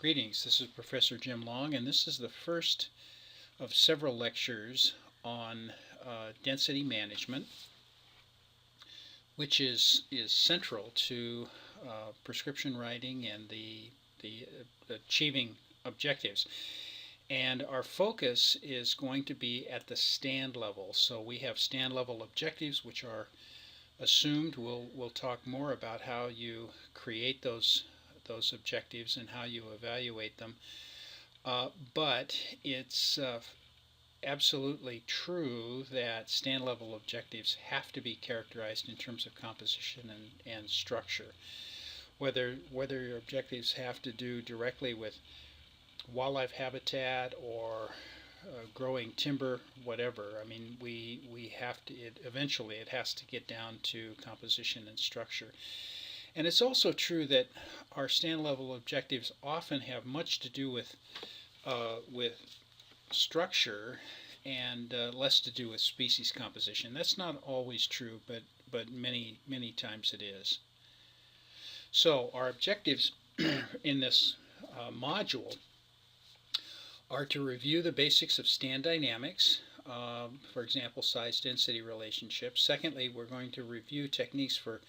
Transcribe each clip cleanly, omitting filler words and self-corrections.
Greetings, this is Professor Jim Long, and this is the first of several lectures on density management, which is central to prescription writing and the achieving objectives. And our focus is going to be at the stand level. So we have stand level objectives, which are assumed. We'll talk more about how you create those objectives and how you evaluate them. But it's absolutely true that stand level objectives have to be characterized in terms of composition and structure. Whether your objectives have to do directly with wildlife habitat or growing timber, whatever. I mean, we have to. Eventually, it has to get down to composition and structure. And it's also true that our stand level objectives often have much to do with structure and less to do with species composition. That's not always true, but many times it is. So our objectives in this module are to review the basics of stand dynamics, for example, size-density relationships. Secondly, we're going to review techniques for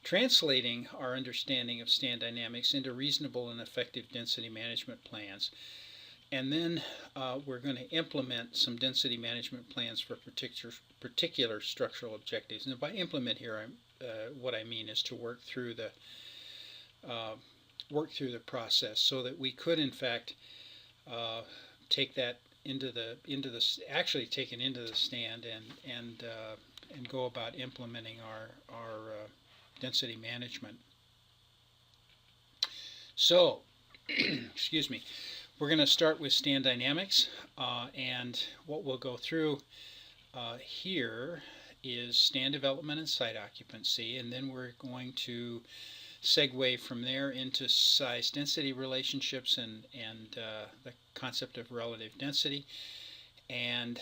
translating our understanding of stand dynamics into reasonable and effective density management plans. And then we're going to implement some density management plans for particular structural objectives. And by implement here, what I mean is to work through the process so that we could, in fact, take that actually take it into the stand and go about implementing our density management. So, excuse me, we're going to start with stand dynamics, and what we'll go through here is stand development and site occupancy, and then we're going to segue from there into size density relationships and the concept of relative density, and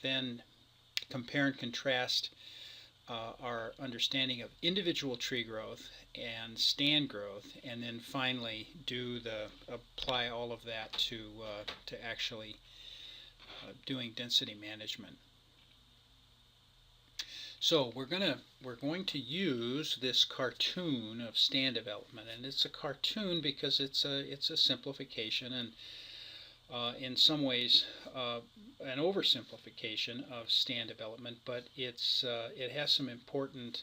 then compare and contrast our understanding of individual tree growth and stand growth, and then finally apply all of that to actually doing density management. So we're going to use this cartoon of stand development, and it's a cartoon because it's a simplification and in some ways an oversimplification of stand development, but it has some important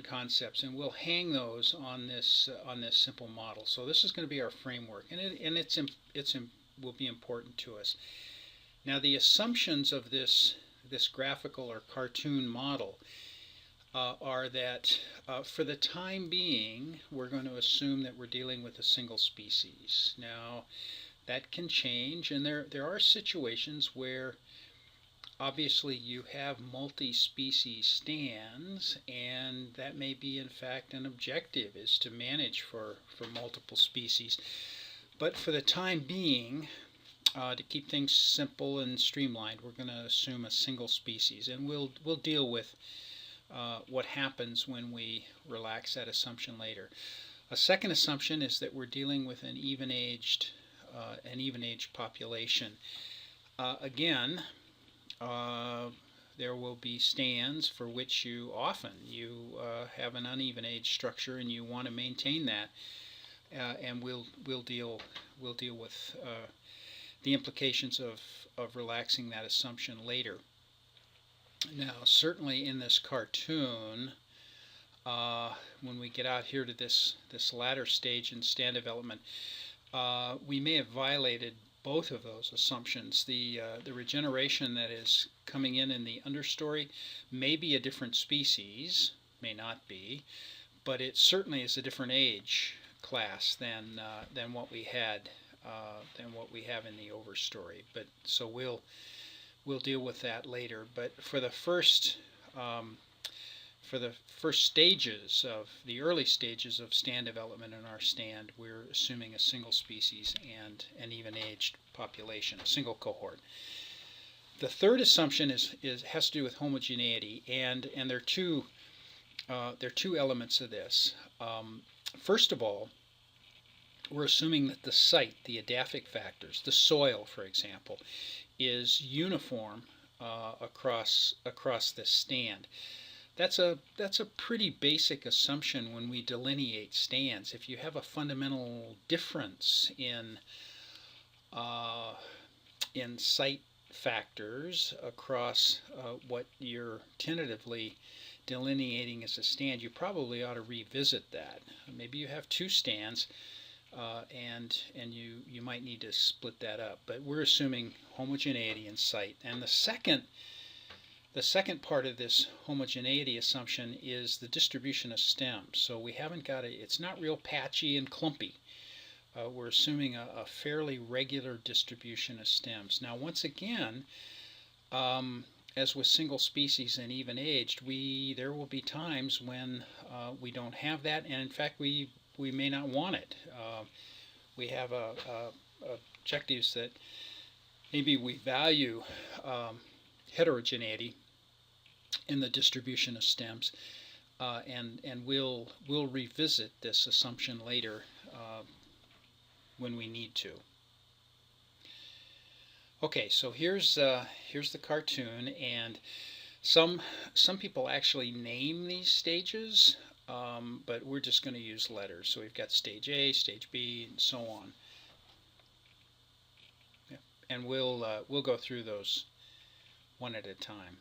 concepts, and we'll hang those on this simple model. So this is going to be our framework, and it will be important to us. Now, the assumptions of this graphical or cartoon model are that for the time being, we're going to assume that we're dealing with a single species. Now, that can change, and there are situations where obviously you have multi-species stands, and that may be in fact an objective, is to manage for multiple species. But for the time being, to keep things simple and streamlined, we're going to assume a single species, and we'll deal with what happens when we relax that assumption later. A second assumption is that we're dealing with an even-aged population. Again, there will be stands for which you have an uneven age structure, and you want to maintain that, and we'll deal with the implications of relaxing that assumption later. Now, certainly in this cartoon, when we get out here to this latter stage in stand development, we may have violated both of those assumptions. The regeneration that is coming in the understory may be a different species, may not be, but it certainly is a different age class than what we have in the overstory. But so we'll deal with that later. But for the first stages of the early stages of stand development in our stand, we're assuming a single species and an even-aged population, a single cohort. The third assumption has to do with homogeneity, and there are two elements of this. First of all, we're assuming that the site, the edaphic factors, the soil, for example, is uniform across this stand. That's a pretty basic assumption when we delineate stands. If you have a fundamental difference uh, in site factors across what you're tentatively delineating as a stand, you probably ought to revisit that. Maybe you have two stands, and you might need to split that up. But we're assuming homogeneity in site. And the second part of this homogeneity assumption is the distribution of stems. So we haven't got it's not real patchy and clumpy. We're assuming a fairly regular distribution of stems. Now, once again, as with single species and even aged, there will be times when we don't have that, and in fact, we may not want it. We have objectives that maybe we value heterogeneity in the distribution of stems, and we'll revisit this assumption later when we need to. Okay, so here's the cartoon, and some people actually name these stages, but we're just going to use letters. So we've got stage A, stage B, and so on. Yeah. And we'll go through those one at a time.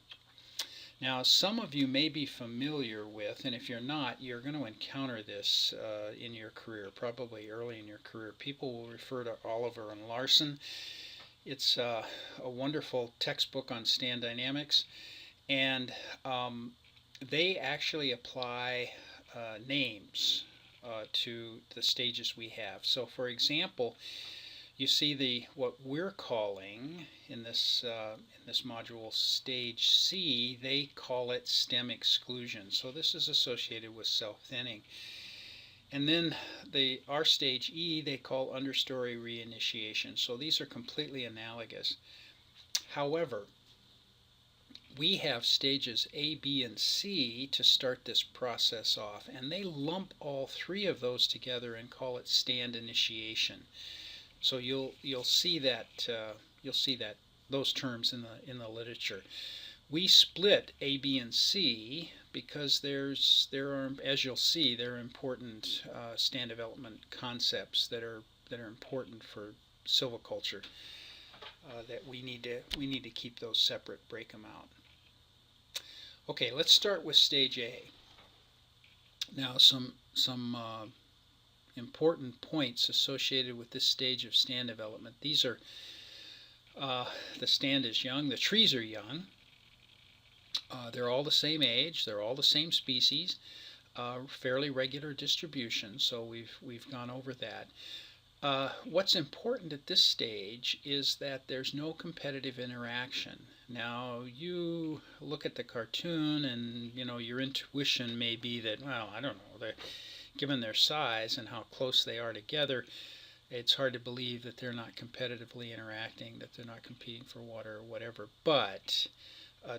Now, some of you may be familiar with, and if you're not, you're going to encounter this in your career, probably early in your career. People will refer to Oliver and Larson. It's a wonderful textbook on stand dynamics, and they actually apply names to the stages we have. So, for example, you see what we're calling in this module stage C. They call it stem exclusion. So this is associated with self-thinning. And then our stage E they call understory reinitiation. So these are completely analogous. However, we have stages A, B, and C to start this process off, and they lump all three of those together and call it stand initiation. So you'll see that those terms in the literature. We split A, B, and C because there are, as you'll see, there are important stand development concepts that are important for silviculture that we need to keep those separate, break them out. Okay, let's start with stage A. Now, some important points associated with this stage of stand development. These are the stand is young, the trees are young. They're all the same age, they're all the same species, fairly regular distribution, so we've gone over that. What's important at this stage is that there's no competitive interaction. Now, you look at the cartoon and your intuition may be that, well, I don't know, given their size and how close they are together, it's hard to believe that they're not competitively interacting, that they're not competing for water or whatever. But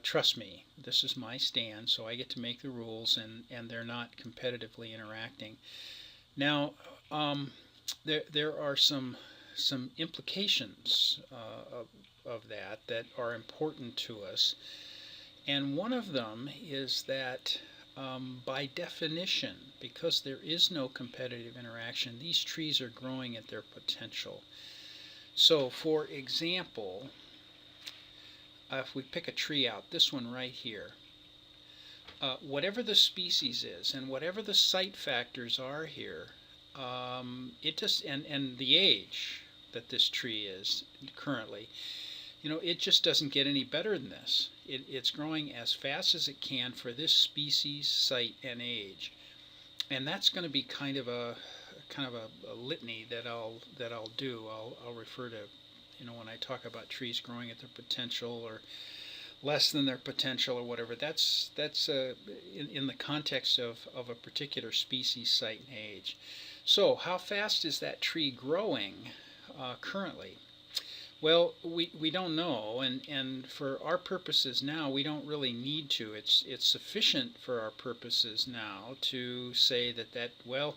trust me, this is my stand, so I get to make the rules, and they're not competitively interacting. Now, there are some implications of that are important to us, and one of them is that by definition, because there is no competitive interaction, these trees are growing at their potential. So, for example, if we pick a tree out, this one right here, whatever the species is and whatever the site factors are here, it just and the age that this tree is currently, it just doesn't get any better than this. It's growing as fast as it can for this species, site, and age, and that's going to be kind of a litany that I'll do. I'll refer to, when I talk about trees growing at their potential or less than their potential or whatever. That's in the context of a particular species, site, and age. So how fast is that tree growing currently? Well, we don't know, and for our purposes now, we don't really need to. It's sufficient for our purposes now to say that well,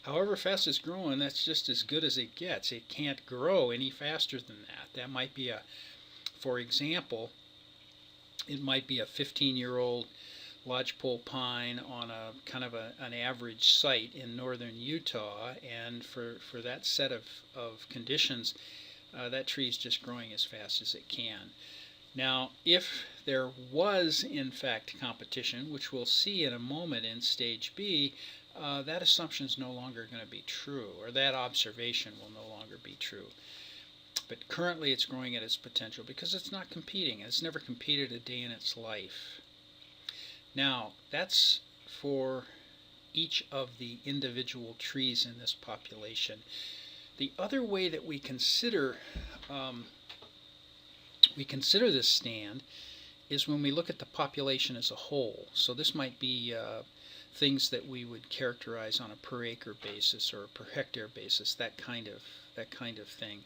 however fast it's growing, that's just as good as it gets. It can't grow any faster than that. That might be for example, it might be a 15-year-old lodgepole pine on a kind of an average site in northern Utah, and for that set of conditions, that tree is just growing as fast as it can. Now, if there was in fact competition, which we'll see in a moment in stage B, that assumption is no longer going to be true, or that observation will no longer be true. But currently it's growing at its potential because it's not competing. It's never competed a day in its life. Now, that's for each of the individual trees in this population. The other way that we consider this stand is when we look at the population as a whole. So this might be things that we would characterize on a per acre basis or a per hectare basis, that kind of thing.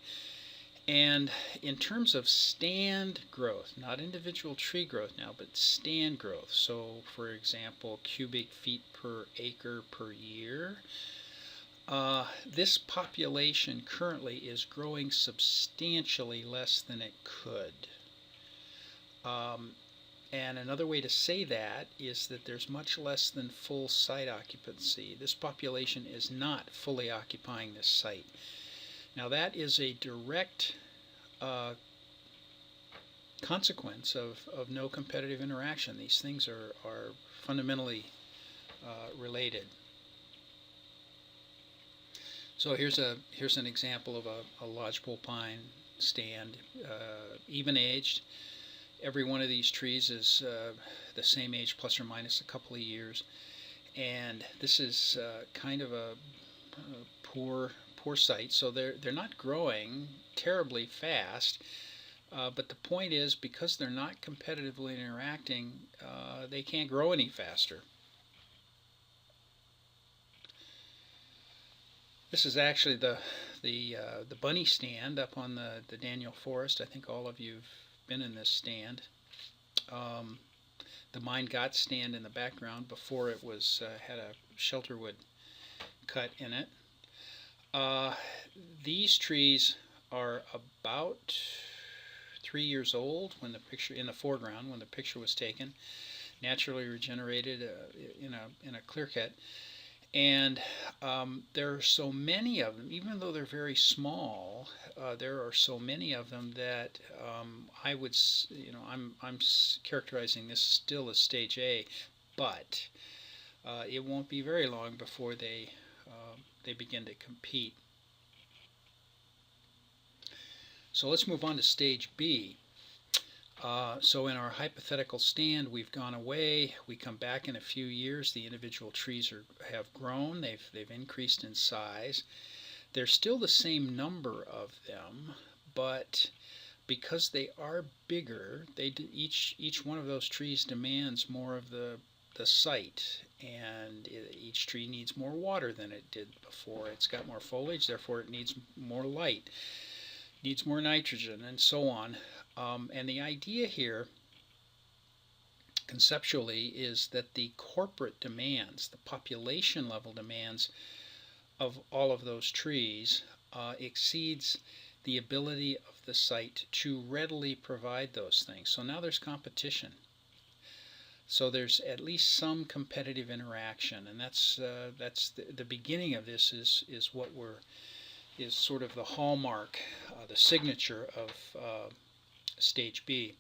And in terms of stand growth, not individual tree growth now, but stand growth. So, for example, cubic feet per acre per year. This population currently is growing substantially less than it could. And another way to say that is that there's much less than full site occupancy. This population is not fully occupying this site. Now that is a direct consequence of no competitive interaction. These things are fundamentally related. So here's an example of a lodgepole pine stand, even aged. Every one of these trees is the same age, plus or minus a couple of years, and this is kind of a poor site. So they're not growing terribly fast, but the point is, because they're not competitively interacting, they can't grow any faster. This is actually the bunny stand up on the Daniel Forest. I think all of you've been in this stand. The Mine Got stand in the background before it was had a shelterwood cut in it. These trees are about 3 years old when the picture in the foreground when the picture was taken, naturally regenerated in a clear cut. And there are so many of them, even though they're very small. There are so many of them that I would, I'm characterizing this still as stage A, but it won't be very long before they begin to compete. So let's move on to stage B. So in our hypothetical stand, we've gone away. We come back in a few years. The individual trees have grown. They've increased in size. There's still the same number of them, but because they are bigger, each one of those trees demands more of the site, and each tree needs more water than it did before. It's got more foliage, therefore it needs more light, needs more nitrogen, and so on. And the idea here, conceptually, is that the corporate demands, the population level demands of all of those trees exceeds the ability of the site to readily provide those things. So now there's competition. So there's at least some competitive interaction, and that's the beginning of this is what is sort of the hallmark, the signature of stage B.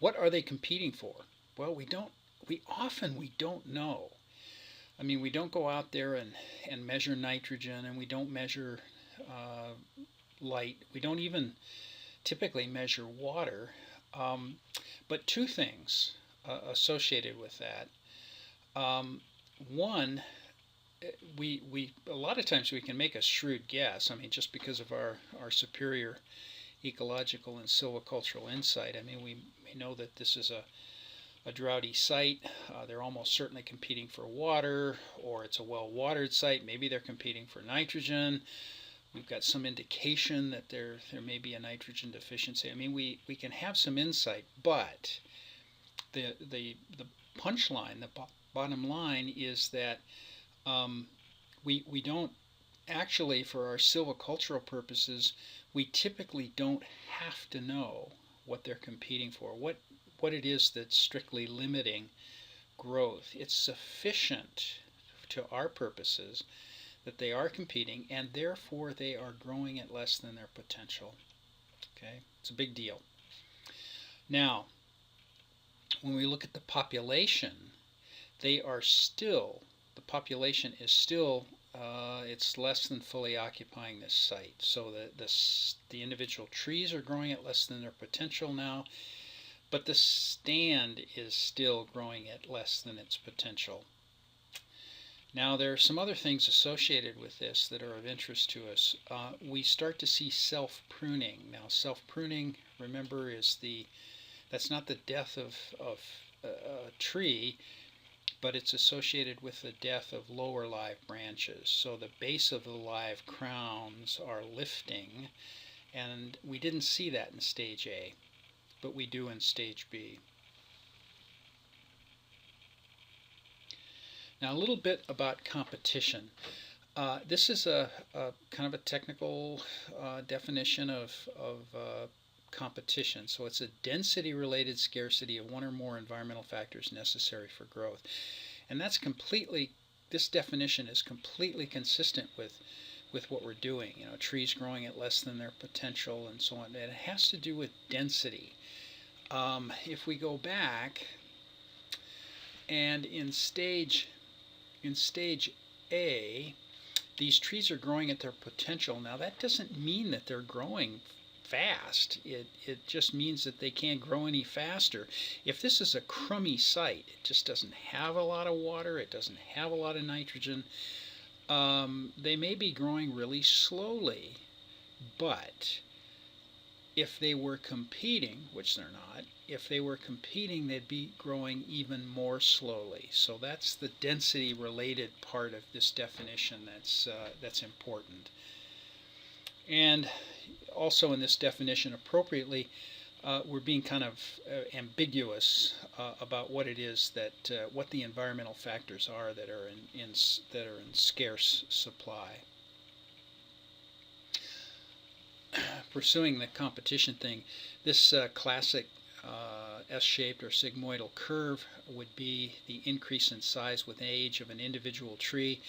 What are they competing for? Well, we often don't know. I mean, we don't go out there and measure nitrogen, and we don't measure light. We don't even typically measure water. But two things associated with that. One, we a lot of times we can make a shrewd guess. I mean, just because of our superior ecological and silvicultural insight. I mean, we know that this is a droughty site. They're almost certainly competing for water, or it's a well-watered site. Maybe they're competing for nitrogen. we've got some indication that there may be a nitrogen deficiency. I mean, we can have some insight, but the punchline, the bottom line is that we don't actually, for our silvicultural purposes, we typically don't have to know what they're competing for, what it is that's strictly limiting growth. It's sufficient to our purposes that they are competing, and therefore they are growing at less than their potential. Okay, it's a big deal. Now, when we look at the population, the population is still, it's less than fully occupying this site. So the individual trees are growing at less than their potential now, but the stand is still growing at less than its potential. Now, there are some other things associated with this that are of interest to us. We start to see self-pruning. Now, self-pruning, remember, that's not the death of a tree, but it's associated with the death of lower live branches. So the base of the live crowns are lifting, and we didn't see that in stage A, but we do in stage B. Now, a little bit about competition. This is a kind of a technical definition of competition. So it's a density-related scarcity of one or more environmental factors necessary for growth. And that's this definition is completely consistent with what we're doing. You know, trees growing at less than their potential and so on. And it has to do with density. If we go back, and in stage A, these trees are growing at their potential. Now, that doesn't mean that they're growing fast. It just means that they can't grow any faster. If this is a crummy site, it just doesn't have a lot of water, it doesn't have a lot of nitrogen, they may be growing really slowly. But if they were competing, which they're not, if they were competing, they'd be growing even more slowly. So that's the density-related part of this definition that's important. And also in this definition, appropriately, we're being kind of ambiguous about what it is what the environmental factors are that are in scarce supply. Pursuing the competition thing, this classic S-shaped or sigmoidal curve would be the increase in size with age of an individual tree,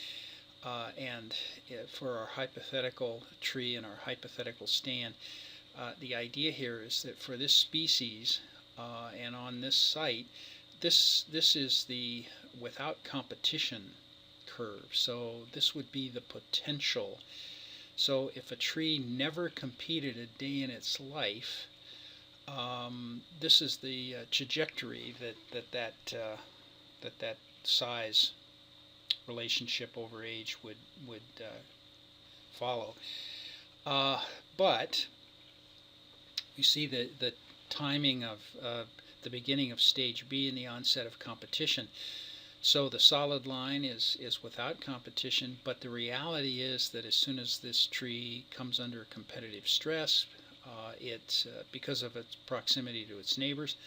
and for our hypothetical tree and our hypothetical stand, the idea here is that for this species and on this site, this is the without competition curve. So this would be the potential. So if a tree never competed a day in its life, this is the trajectory that size relationship over age would follow. But we see the timing of the beginning of stage B and the onset of competition. So the solid line is without competition, but the reality is that as soon as this tree comes under competitive stress, because of its proximity to its neighbors,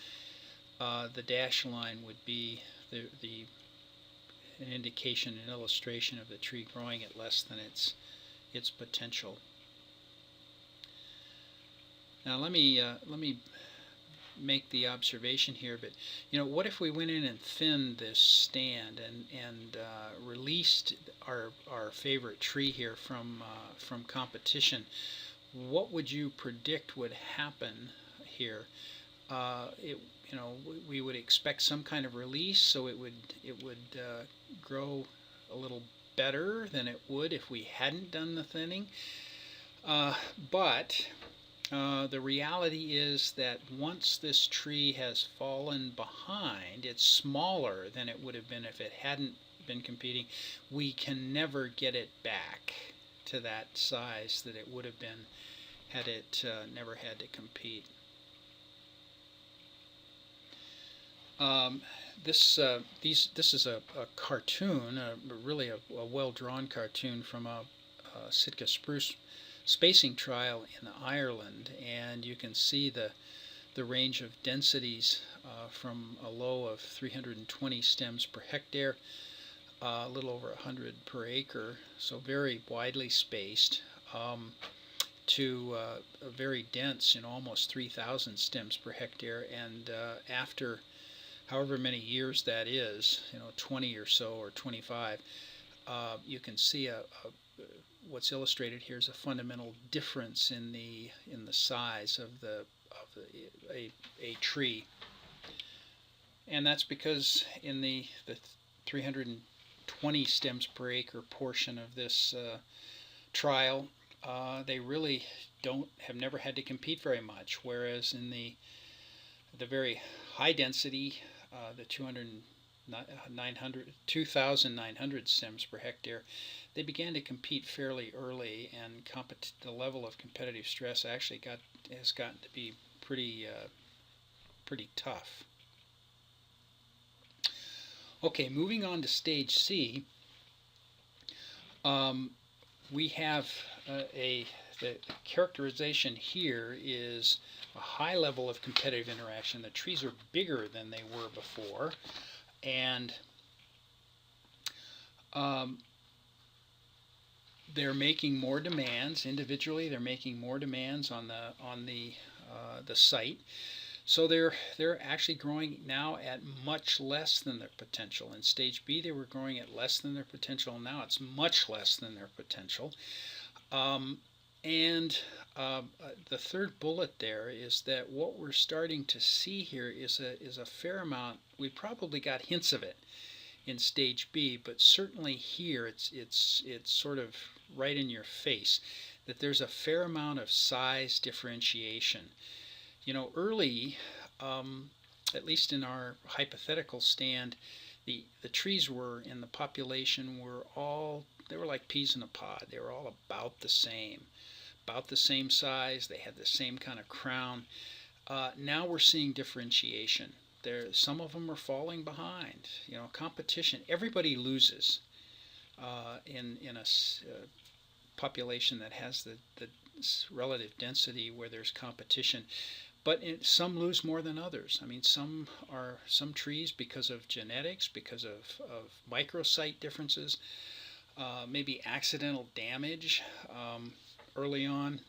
the dashed line would be an indication, an illustration of the tree growing at less than its potential. Now let me make the observation here, but what if we went in and thinned this stand and released our favorite tree here from competition? What would you predict would happen here? We would expect some kind of release, so it would grow a little better than it would if we hadn't done the thinning. But the reality is that once this tree has fallen behind, it's smaller than it would have been if it hadn't been competing. We can never get it back to that size that it would have been had it never had to compete. This is a cartoon, really a well-drawn cartoon from a Sitka spruce spacing trial in Ireland, and you can see the range of densities from a low of 320 stems per hectare, a little over 100 per acre, so very widely spaced, to a very dense, almost 3,000 stems per hectare, and after however many years that is, 20 or so, or 25, you can see what's illustrated here is a fundamental difference in the size of a tree, and that's because in the 320 stems per acre portion of this trial, they really have never had to compete very much, whereas in the very high density, the 2,900 stems per hectare, they began to compete fairly early, and the level of competitive stress actually has gotten to be pretty tough. Okay, moving on to stage C, we have the characterization here is a high level of competitive interaction. The trees are bigger than they were before, and they're making more demands individually. They're making more demands on the site. So they're actually growing now at much less than their potential. In stage B, they were growing at less than their potential. Now it's much less than their potential. The third bullet there is that what we're starting to see here is a fair amount. We probably got hints of it in stage B, but certainly here it's sort of right in your face that there's a fair amount of size differentiation. Early, at least in our hypothetical stand, the trees were in the population they were like peas in a pod. They were all about the same size. They had the same kind of crown. Now we're seeing differentiation. Some of them are falling behind. Competition. Everybody loses in a population that has the relative density where there's competition. But some lose more than others. I mean, some trees, because of genetics, because of microsite differences, maybe accidental damage early on,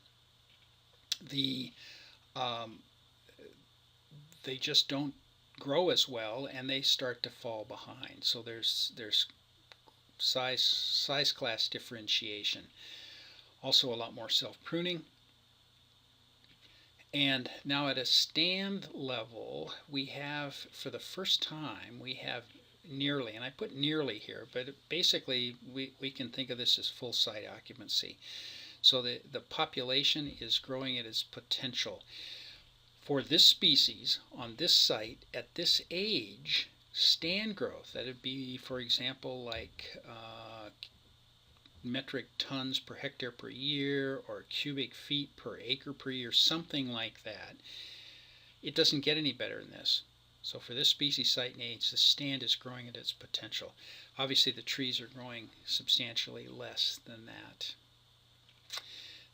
they just don't grow as well, and they start to fall behind. So there's size class differentiation. Also a lot more self-pruning. And now at a stand level, we have, for the first time, we have nearly, and I put nearly here, but basically we can think of this as full site occupancy. So the population is growing at its potential. For this species, on this site, at this age, stand growth, that would be, for example, like metric tons per hectare per year, or cubic feet per acre per year, something like that. It doesn't get any better than this. So for this species site and age, the stand is growing at its potential. Obviously the trees are growing substantially less than that.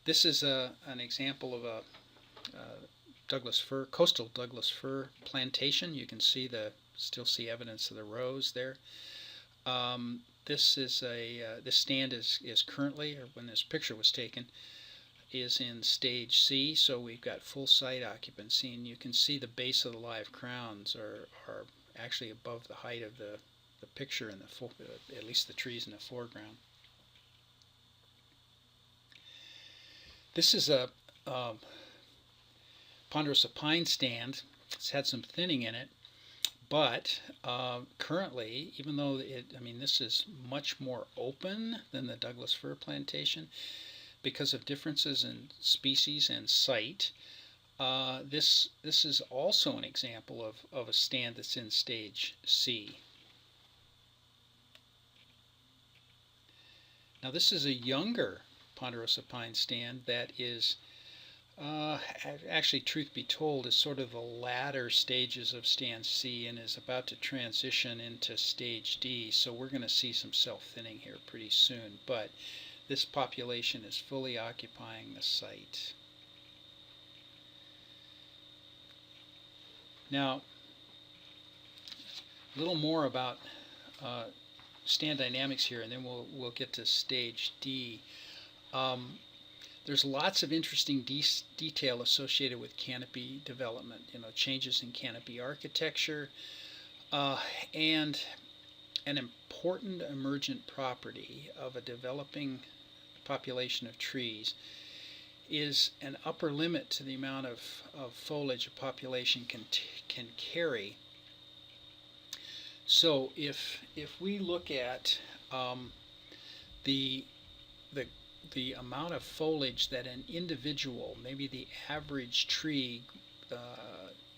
This is an example of a Douglas fir, coastal Douglas fir plantation. You can still see evidence of the rows there. This stand is currently, or when this picture was taken, is in stage C, so we've got full site occupancy, and you can see the base of the live crowns are actually above the height of the picture in at least the trees in the foreground. This is a ponderosa pine stand. It's had some thinning in it, but currently, even though this is much more open than the Douglas fir plantation, because of differences in species and site, this is also an example of a stand that's in stage C. Now this is a younger ponderosa pine stand that is actually, truth be told, is sort of the latter stages of stand C and is about to transition into stage D, so we're going to see some self-thinning here pretty soon. But this population is fully occupying the site. Now, a little more about stand dynamics here, and then we'll get to stage D. There's lots of interesting detail associated with canopy development. Changes in canopy architecture, and an important emergent property of a developing population of trees is an upper limit to the amount of foliage a population can carry. So if we look at the amount of foliage that an individual, maybe the average tree,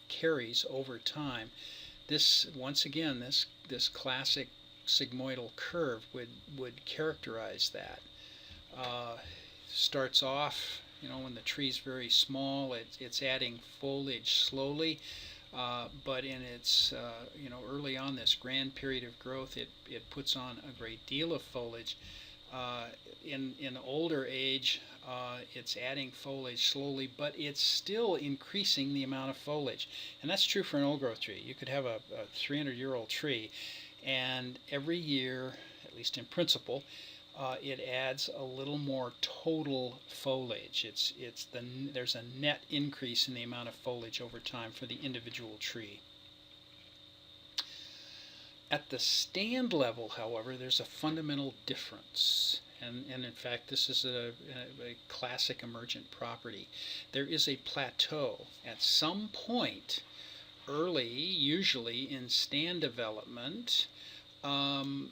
carries over time, this once again this classic sigmoidal curve would characterize that. Starts off, when the tree's very small, it's adding foliage slowly, but in its early on, this grand period of growth, it puts on a great deal of foliage. In older age, it's adding foliage slowly, but it's still increasing the amount of foliage. And that's true for an old growth tree. You could have a 300-year-old tree, and every year, at least in principle, it adds a little more total foliage. There's a net increase in the amount of foliage over time for the individual tree. At the stand level, however, there's a fundamental difference, and in fact this is a classic emergent property. There is a plateau. At some point early, usually in stand development, the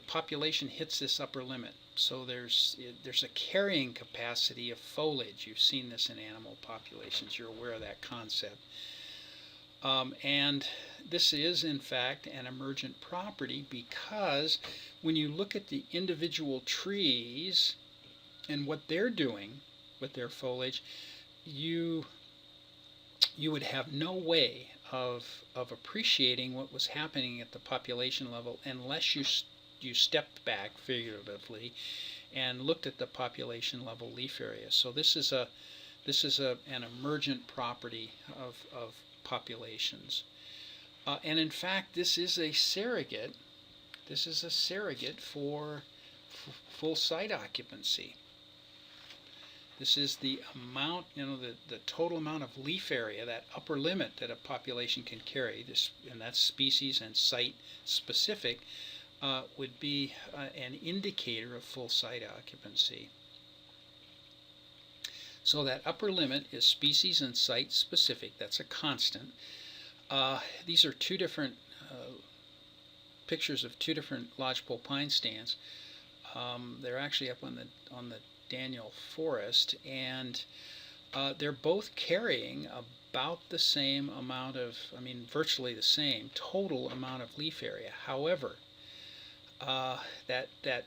population hits this upper limit. So there's a carrying capacity of foliage. You've seen this in animal populations. You're aware of that concept. And this is, in fact, an emergent property, because when you look at the individual trees and what they're doing with their foliage, you would have no way of appreciating what was happening at the population level unless you stepped back figuratively and looked at the population level leaf area. So this is an emergent property of populations, and in fact this is a surrogate. This is a surrogate for full site occupancy. This is the amount, the total amount of leaf area, that upper limit that a population can carry. And that's species and site specific, would be an indicator of full site occupancy. So that upper limit is species and site specific. That's a constant. These are two different pictures of two different lodgepole pine stands. They're actually up on the Daniel Forest, and they're both carrying about the same amount of, virtually the same total amount of leaf area. However, that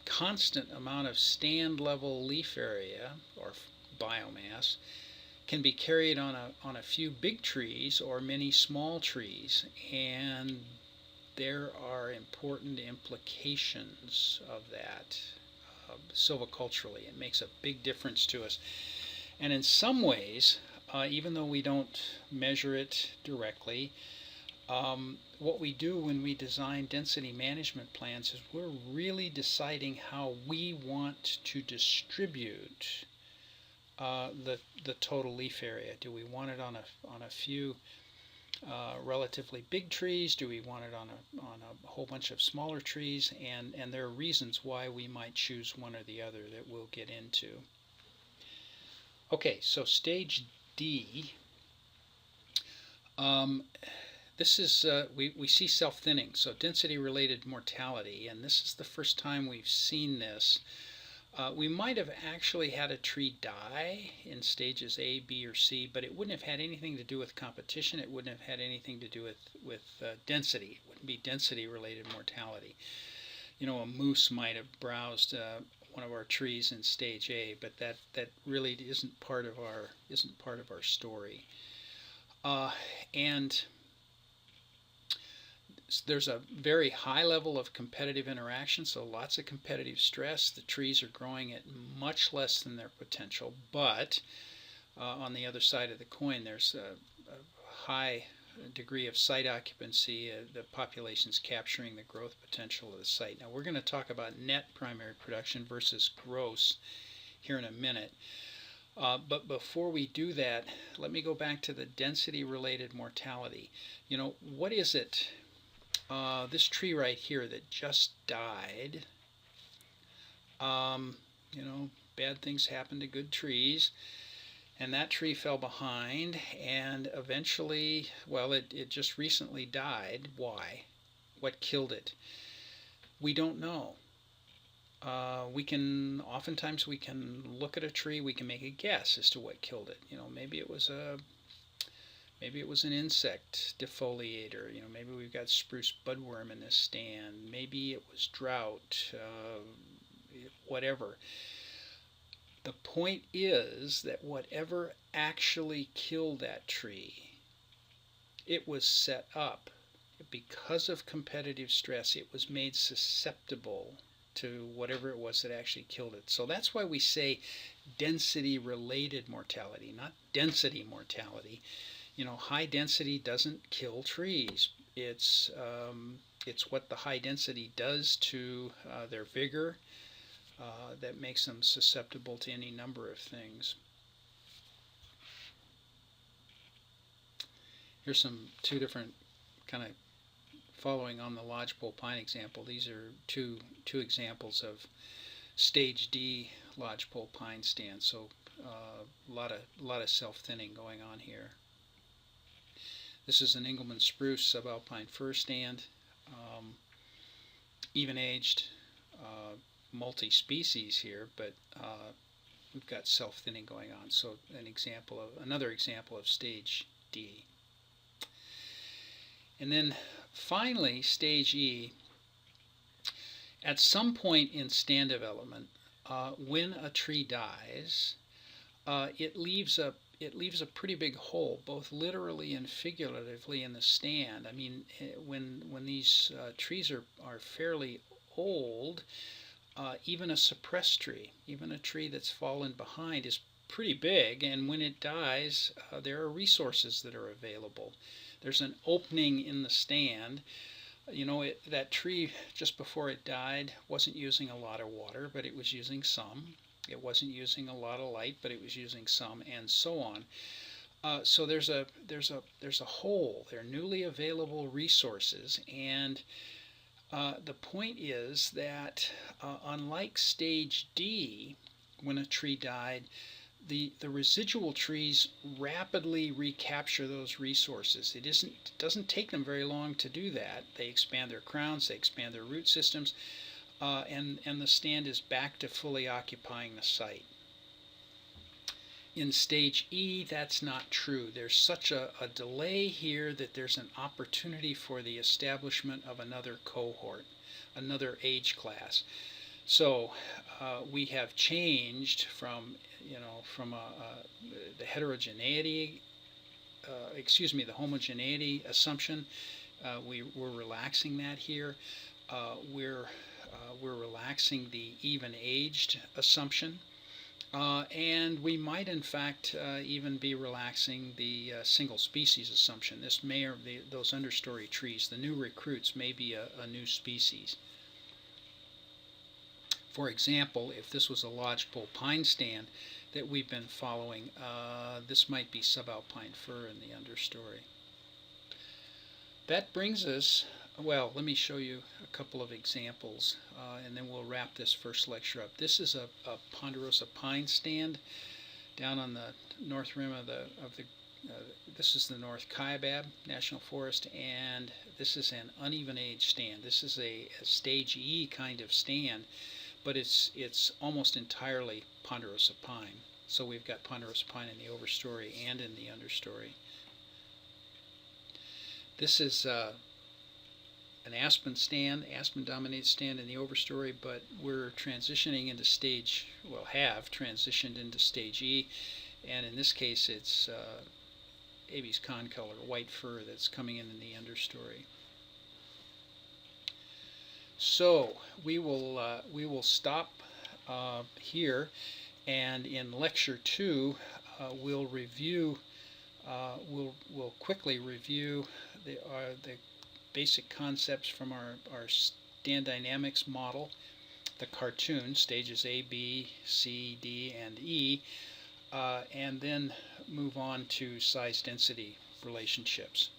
constant amount of stand level leaf area or biomass can be carried on a few big trees or many small trees, and there are important implications of that silviculturally. It makes a big difference to us, and in some ways, even though we don't measure it directly, what we do when we design density management plans is we're really deciding how we want to distribute the total leaf area. Do we want it on a few relatively big trees? Do we want it on a whole bunch of smaller trees? And there are reasons why we might choose one or the other that we'll get into. Okay, so stage D. This is we see self-thinning, so density-related mortality, and this is the first time we've seen this. We might have actually had a tree die in stages A, B, or C, but it wouldn't have had anything to do with competition. It wouldn't have had anything to do with density. It wouldn't be density-related mortality. A moose might have browsed one of our trees in stage A, but that really isn't part of our story. And there's a very high level of competitive interaction, so lots of competitive stress. The trees are growing at much less than their potential, but on the other side of the coin, there's a high degree of site occupancy. The population's capturing the growth potential of the site. Now, we're going to talk about net primary production versus gross here in a minute. But before we do that, let me go back to the density-related mortality. You know, what is it? This tree right here that just died. You know, bad things happen to good trees. And that tree fell behind, and eventually, well, it just recently died. Why? What killed it? We don't know. Oftentimes we can look at a tree, we can make a guess as to what killed it. You know, maybe it was an insect defoliator. You know, maybe we've got spruce budworm in this stand. Maybe it was drought. Whatever. The point is that whatever actually killed that tree, it was set up because of competitive stress. It was made susceptible to whatever it was that actually killed it. So that's why we say density-related mortality, not density mortality. You know, high density doesn't kill trees. It's what the high density does to their vigor that makes them susceptible to any number of things. Here's two different kind of following on the lodgepole pine example. These are two examples of stage D lodgepole pine stands. So a lot of self-thinning going on here. This is an Engelmann spruce subalpine fir stand, even-aged, multi-species here, but we've got self-thinning going on. So another example of stage D. And then finally, stage E. At some point in stand development, when a tree dies, it leaves a pretty big hole, both literally and figuratively, in the stand. I mean, when these trees are fairly old, even a suppressed tree, even a tree that's fallen behind, is pretty big, and when it dies, there are resources that are available. There's an opening in the stand. You know, that tree, just before it died, wasn't using a lot of water, but it was using some. It wasn't using a lot of light, but it was using some, and so on. So there's a hole. There are newly available resources, and the point is that unlike stage D, when a tree died, the residual trees rapidly recapture those resources. It doesn't take them very long to do that. They expand their crowns, they expand their root systems, and the stand is back to fully occupying the site. In stage E, that's not true. There's such a delay here that there's an opportunity for the establishment of another cohort, another age class. So we have changed from the heterogeneity, the homogeneity assumption. We're relaxing that here. We're relaxing the even-aged assumption. And we might, in fact, even be relaxing the single species assumption. This may, or those understory trees, the new recruits, may be a new species. For example, if this was a lodgepole pine stand that we've been following, this might be subalpine fir in the understory. That brings us, well, let me show you a couple of examples, and then we'll wrap this first lecture up. This is a ponderosa pine stand down on the north rim of this is the North Kaibab National Forest, and this is an uneven age stand. This is a stage E kind of stand, but it's almost entirely ponderosa pine. So we've got ponderosa pine in the overstory and in the understory. This is an aspen stand, aspen-dominated stand in the overstory, but we're transitioning into have transitioned into stage E, and in this case it's Abies concolor, white fir, that's coming in the understory. So we will stop here, and in lecture 2 we'll review we'll quickly review the basic concepts from our stand dynamics model, the cartoon stages A, B, C, D, and E, and then move on to size density relationships.